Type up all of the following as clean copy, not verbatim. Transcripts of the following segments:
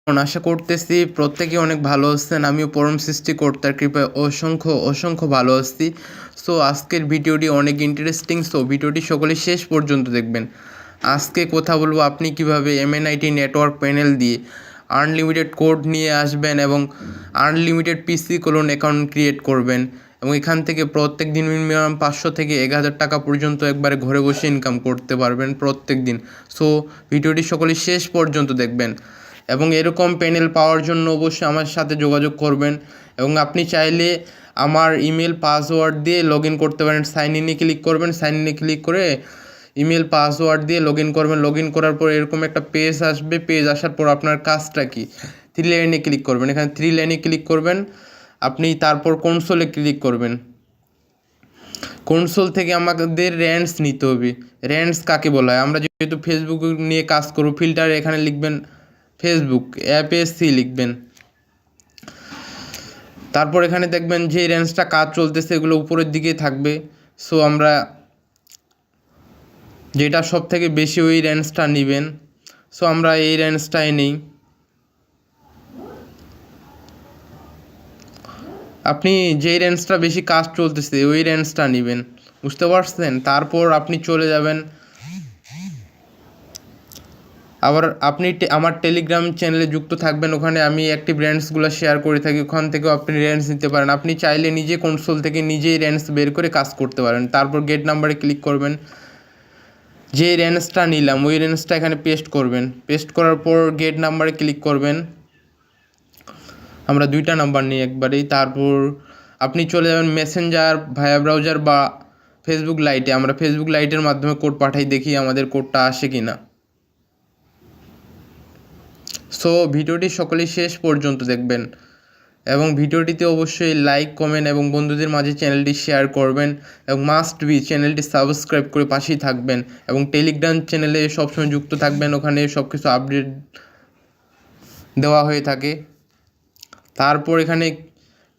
আশা করতেছি প্রত্যেকে অনেক ভালো আছেন। আমিও পরম সৃষ্টিকর্তার কৃপায় অসংখ্য অসংখ্য ভালো আছি। সো আজকের ভিডিওটি অনেক ইন্টারেস্টিং, সো ভিডিওটি সকলে শেষ পর্যন্ত দেখবেন। আজকে কথা বলবো আপনি কিভাবে MNIT নেটওয়ার্ক প্যানেল দিয়ে আনলিমিটেড কোড নিয়ে আসবেন এবং আনলিমিটেড পিসি ক্লোন অ্যাকাউন্ট ক্রিয়েট করবেন এবং এখান থেকে প্রত্যেক দিন মিনিমাম 500 থেকে 1000 টাকা পর্যন্ত একবারে ঘরে বসে ইনকাম করতে পারবেন প্রত্যেক দিন। সো ভিডিওটি সকলে শেষ পর্যন্ত দেখবেন এবং এরকম প্যানেল পাওয়ার জন্য অবশ্যই আমার সাথে যোগাযোগ করবেন এবং আপনি চাইলে আমার ইমেল পাসওয়ার্ড দিয়ে লগ ইন করতে পারেন। সাইন ইনে ক্লিক করবেন, সাইন ইনে ক্লিক করে ইমেল পাসওয়ার্ড দিয়ে লগ ইন করবেন। লগ ইন করার পর এরকম একটা পেজ আসবে, পেজ আসার পর আপনার কাজটা কি, 3 লাইনে ক্লিক করবেন। এখানে 3 লাইনে ক্লিক করবেন আপনি, তারপর কনসোলে ক্লিক করবেন। কনসোল থেকে আমাদের র্যান্ডস নিতে হবে। র্যান্ডস কাকে বলা হয়? আমরা যেহেতু ফেসবুক নিয়ে কাজ করব, ফিল্টারে এখানে লিখবেন ফেসবুক, অ্যাপএসসি লিখবেন। তারপর এখানে দেখবেন যে রেঞ্জটা কাজ চলতেছে এগুলো উপরের দিকে থাকবে। সো আমরা যেটা সব থেকে বেশি ওই রেঞ্জটা নেবেন। সো আমরা এই রেঞ্জটাই নিই। আপনি যেই রেঞ্জটা বেশি কাজ চলতেছে ওই রেঞ্জটা নেবেন, বুঝতে পারছেন? তারপর আপনি চলে যাবেন আবার আপনি আমার টেলিগ্রাম চ্যানেলে যুক্ত থাকবেন। ওখানে আমি অ্যাক্টিভ র্যান্ডসগুলো শেয়ার করে থাকি, ওখান থেকেও আপনি র্যান্ডস নিতে পারেন। আপনি চাইলে নিজে কনসোল থেকে নিজেই র্যান্ডস বের করে কাজ করতে পারেন। তারপর গেট নাম্বারে ক্লিক করবেন, যে র্যান্ডসটা নিলাম ওই র্যান্ডসটা এখানে পেস্ট করবেন। পেস্ট করার পর গেট নাম্বারে ক্লিক করবেন। আমরা 2টা নাম্বার নিই একবারেই। তারপর আপনি চলে যাবেন মেসেঞ্জার, ভায়া ব্রাউজার বা ফেসবুক লাইটে। আমরা ফেসবুক লাইটের মাধ্যমে কোড পাঠাই, দেখি আমাদের কোডটা আসে কি না। সো ভিডিওটি সকলেই শেষ পর্যন্ত দেখবেন এবং ভিডিওটিতে অবশ্যই লাইক, কমেন্ট এবং বন্ধুদের মাঝে চ্যানেলটি শেয়ার করবেন এবং মাস্ট বি চ্যানেলটি সাবস্ক্রাইব করে পাশেই থাকবেন এবং টেলিগ্রাম চ্যানেলে সবসময় যুক্ত থাকবেন, ওখানে সব কিছু আপডেট দেওয়া হয়ে থাকে। তারপর এখানে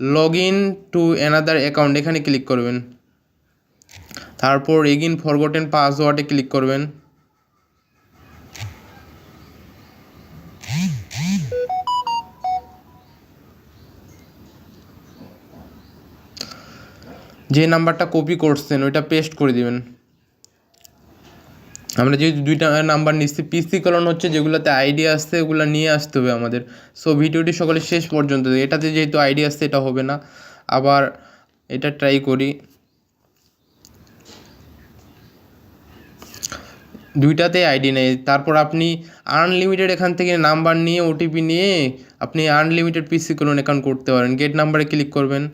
log in to another account এখানে ক্লিক করবেন। তারপর এগেইন ফরগটেন পাসওয়ার্ডে ক্লিক করবেন। যে নাম্বারটা কপি করছেন ওইটা পেস্ট করে দিবেন। আমরা যেহেতু 2টা নাম্বার নিচ্ছি, পিসি কলন হচ্ছে যেগুলোতে আইডি আসছে ওগুলো নিয়ে আসতে হবে আমাদের। সো ভিডিওটি সকলে শেষ পর্যন্ত, এটাতে যেহেতু আইডি আসছে এটা হবে না। আবার এটা ট্রাই করি, 2টাতে আইডি নেই। তারপর আপনি আনলিমিটেড এখান থেকে নাম্বার নিয়ে ওটিপি নিয়ে আপনি আনলিমিটেড পিসি কলন অ্যাকাউন্ট করতে পারেন। গেট নাম্বারে ক্লিক করবেন।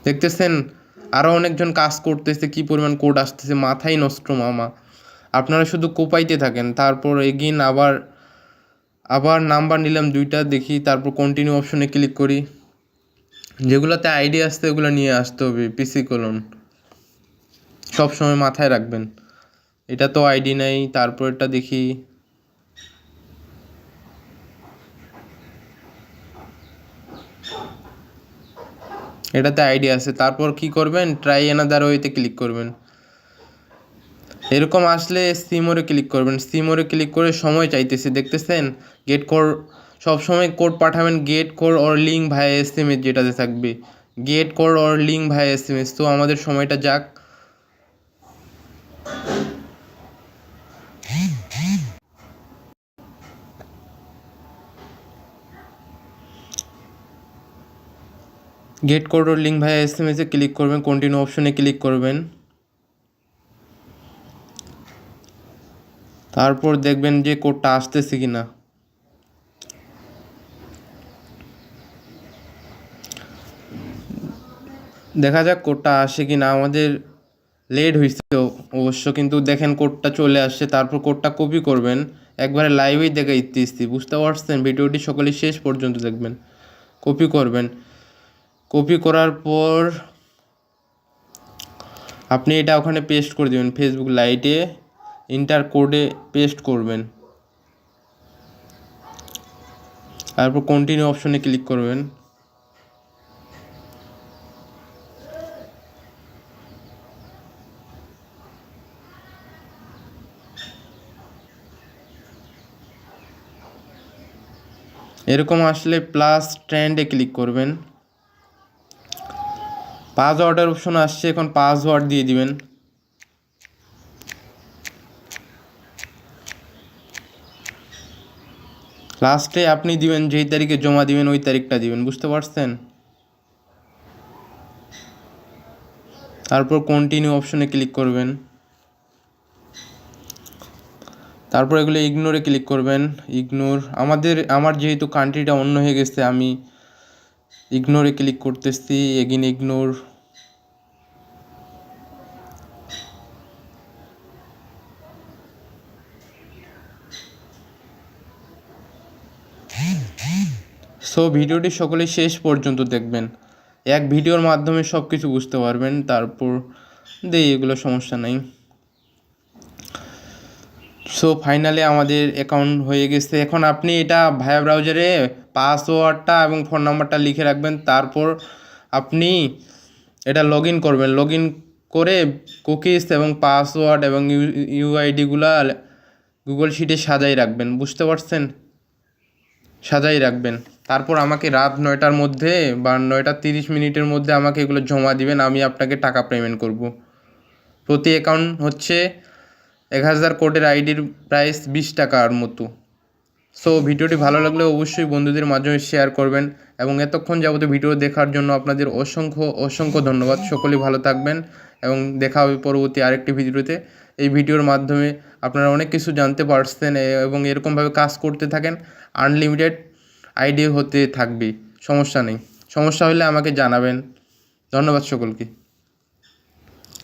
দেখতেছেন আরও অনেকজন কাজ করতেছে, কি পরিমাণ কোড আসতেছে, মাথাই নষ্ট মামা। আপনারা শুধু কোপাইতে থাকেন। তারপর এগেইন আবার আবার নাম্বার নিলাম 2টা, দেখি। তারপর কন্টিনিউ অপশনে ক্লিক করি। যেগুলোতে আইডি আসতে ওগুলো নিয়ে আসতে হবে, পিসি কলন সব সময় মাথায় রাখবেন। এটা তো আইডি নাই। তারপর এটা দেখি, এটাতে আইডি আছে। তারপর কি করবেন, ট্রাই অ্যানাদার ওয়েতে ক্লিক করবেন। এরকম আসলে সিমোরে ক্লিক করবেন। সিমোরে ক্লিক করে সময় চাইতেছে, দেখতেছেন। গেট কোড, সবসময় কোড পাঠাবেন gate code or link via SMS, যেটাতে থাকবে gate code or link via SMS। তো আমাদের সময়টা যাক। Gate code or link via SMS A click করবেন, কন্টিনিউ অপশনে ক্লিক করবেন। তারপর দেখবেন যে কোডটা আসতেছে কি না। দেখা যাক কোডটা আসে কি না। আমাদের লেট হয়েছে অবশ্য, কিন্তু দেখেন কোডটা চলে আসছে। তারপর কোডটা কপি করবেন, একবারে লাইভেই দেখাইতেছি, বুঝতে পারছেন? ভিডিওটি সকলে শেষ পর্যন্ত দেখবেন। কপি করবেন, কপি করার পর আপনি এটা ওখানে পেস্ট করে দেবেন। ফেসবুক লাইটে ইন্টার কোডে পেস্ট করবেন। তারপর কন্টিনিউ অপশনে ক্লিক করবেন। এরকম আসলে প্লাস ট্রেন্ডে ক্লিক করবেন। পাসওয়ার্ডের অপশন আসছে, এখন পাসওয়ার্ড দিয়ে দিবেন। লাস্টে আপনি দিবেন যেই তারিখে জমা দিবেন ওই তারিখটা দিবেন, বুঝতে পারছেন? তারপর কন্টিনিউ অপশনে ক্লিক করবেন। তারপর এগুলো ইগনোরে ক্লিক করবেন। ইগনোর আমার যেহেতু কান্ট্রিটা অন্য হয়ে গেছে, আমি ইগনোরে ক্লিক করতেছি। এগিন ইগনোর। সো ভিডিওটি সকলেই শেষ পর্যন্ত দেখবেন, এক ভিডিওর মাধ্যমে সব কিছু বুঝতে পারবেন। তারপর এগুলো সমস্যা নাই। সো ফাইনালি আমাদের অ্যাকাউন্ট হয়ে গেছে। এখন আপনি এটা ভায়া ব্রাউজারে পাসওয়ার্ডটা এবং ফোন নাম্বারটা লিখে রাখবেন। তারপর আপনি এটা লগ ইন করবেন। লগ ইন করে কুকিজ এবং পাসওয়ার্ড এবং ইউআইডিগুলা গুগল শিটে সাজাই রাখবেন, বুঝতে পারছেন? সাজাই রাখবেন। তারপর আমাকে রাত 9টার মধ্যে বা 9:30 মধ্যে আমাকে এগুলো জমা দিবেন, আমি আপনাকে টাকা পেমেন্ট করব। প্রতি অ্যাকাউন্ট হচ্ছে 1000 কোডের আইডির প্রাইস 20 টাকার মতো। সো ভিডিওটি ভালো লাগলে অবশ্যই বন্ধুদের মাধ্যমে শেয়ার করবেন, এবং এতক্ষণ যাবত ভিডিও দেখার জন্য আপনাদের অসংখ্য ধন্যবাদ। সকলেই ভালো থাকবেন এবং দেখা হবে পরবর্তী আরেকটি ভিডিওতে। এই ভিডিওর মাধ্যমে আপনারা অনেক কিছু জানতে পারছেন এবং এরকমভাবে কাজ করতে থাকেন, আনলিমিটেড আইডি হতে থাকবে। সমস্যা নেই, সমস্যা হলে আমাকে জানাবেন। ধন্যবাদ সকলকে।